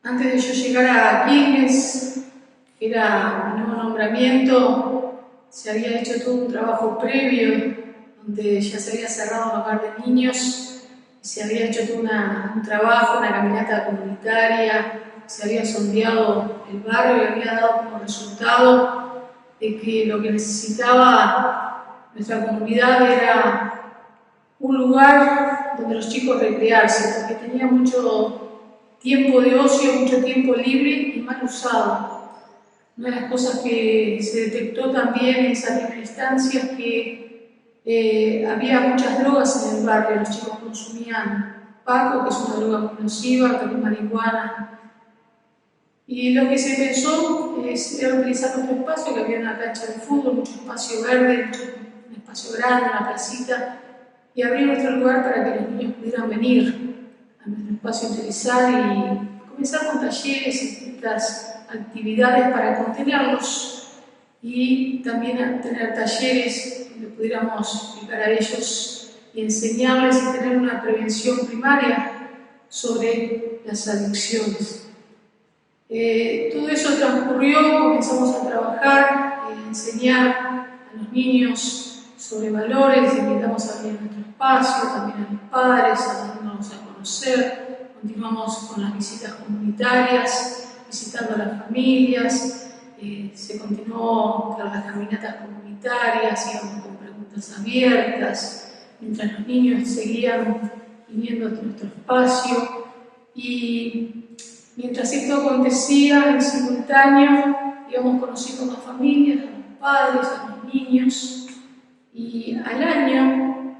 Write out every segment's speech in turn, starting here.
Antes de yo llegar a Quilmes, que era mi nuevo nombramiento, se había hecho todo un trabajo previo, donde ya se había cerrado un hogar de niños, y se había hecho todo un trabajo, una caminata comunitaria, se había sondeado el barrio y había dado como resultado de que lo que necesitaba nuestra comunidad era un lugar donde los chicos recrearse, porque tenía mucho tiempo de ocio, mucho tiempo libre y mal usado. Una de las cosas que se detectó también en esa primera instancia es que había muchas drogas en el barrio. Los chicos consumían paco, que es una droga muy nociva, también marihuana. Y lo que se pensó era utilizar nuestro espacio, que había una cancha de fútbol, mucho espacio verde, un espacio grande, una placita, y abrir nuestro lugar para que los niños pudieran venir a nuestro espacio utilizar y comenzar con talleres y distintas actividades para contenerlos y también tener talleres donde pudiéramos explicar a ellos y enseñarles y tener una prevención primaria sobre las adicciones. Todo eso transcurrió, comenzamos a trabajar, a enseñar a los niños sobre valores, les invitamos a abrir nuestro espacio, también a los padres, a darnos a conocer, continuamos con las visitas comunitarias, visitando a las familias, se continuó con las caminatas comunitarias, íbamos con preguntas abiertas, mientras los niños seguían viniendo a nuestro espacio y mientras esto acontecía en simultáneo íbamos conociendo a las familias, a los padres, a los niños y al año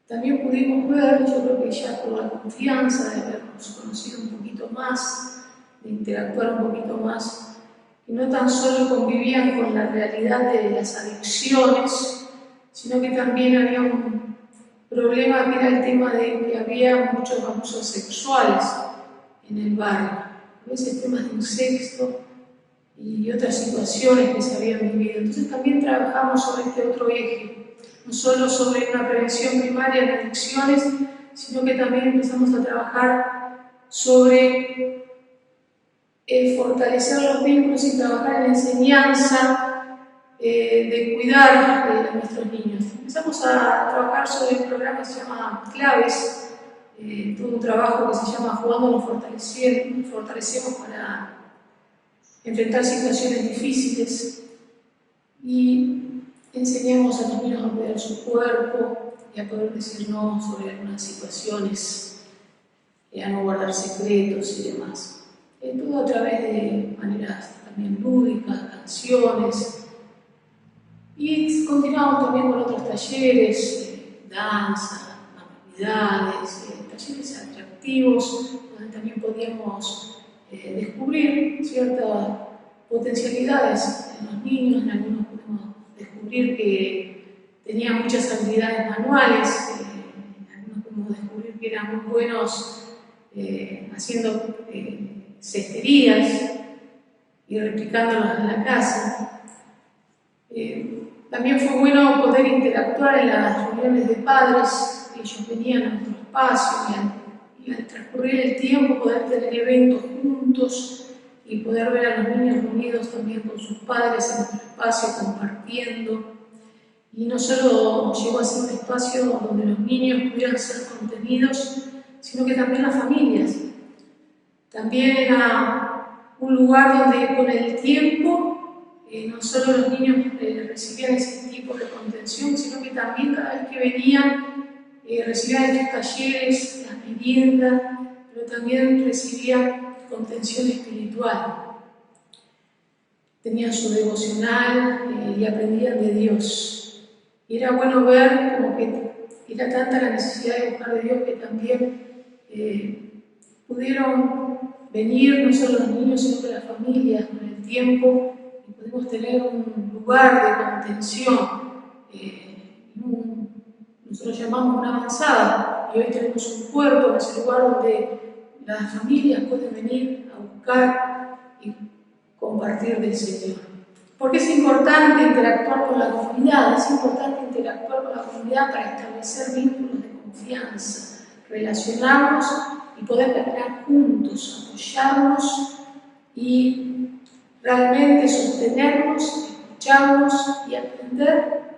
también pudimos ver, yo creo que ya por la confianza de habernos conocido un poquito más, de interactuar un poquito más, que no tan solo convivían con la realidad de las adicciones, sino que también había un problema que era el tema de que había muchos abusos sexuales en el barrio, a veces temas de incesto y otras situaciones que se habían vivido. Entonces también trabajamos sobre este otro eje, no solo sobre una prevención primaria de adicciones, sino que también empezamos a trabajar sobre el fortalecer los vínculos y trabajar en la enseñanza de cuidar a nuestros niños. Empezamos a trabajar sobre un programa que se llama Claves, todo un trabajo que se llama Jugando nos fortalecemos para enfrentar situaciones difíciles y enseñamos a los niños a cuidar su cuerpo y a poder decir no sobre algunas situaciones, a no guardar secretos y demás. Todo a través de maneras también lúdicas, canciones, y continuamos también con otros talleres, danza, manualidades, talleres atractivos, donde también podíamos descubrir ciertas potencialidades en los niños. En algunos pudimos descubrir que tenían muchas habilidades manuales, en algunos pudimos descubrir que eran muy buenos haciendo cesterías y replicándolas en la casa. También fue bueno poder interactuar en las reuniones de padres, que ellos venían a nuestro espacio y al transcurrir el tiempo poder tener eventos juntos y poder ver a los niños reunidos también con sus padres en nuestro espacio compartiendo. Y no solo llegó a ser un espacio donde los niños pudieran ser contenidos, sino que también las familias. También era un lugar donde con el tiempo no solo los niños recibían ese tipo de contención, sino que también cada vez que venían recibían estos talleres, las viviendas, pero también recibían contención espiritual. Tenían su devocional y aprendían de Dios. Y era bueno ver como que era tanta la necesidad de buscar de Dios que también pudieron venir no solo los niños, sino que las familias con el tiempo, y pudimos tener un lugar de contención, nosotros llamamos una avanzada, y hoy tenemos un cuerpo en ese lugar donde las familias pueden venir a buscar y compartir del Señor. Porque es importante interactuar con la comunidad, es importante interactuar con la comunidad para establecer vínculos de confianza, relacionarnos y poder caminar juntos, apoyarnos y realmente sostenernos, escucharnos y aprender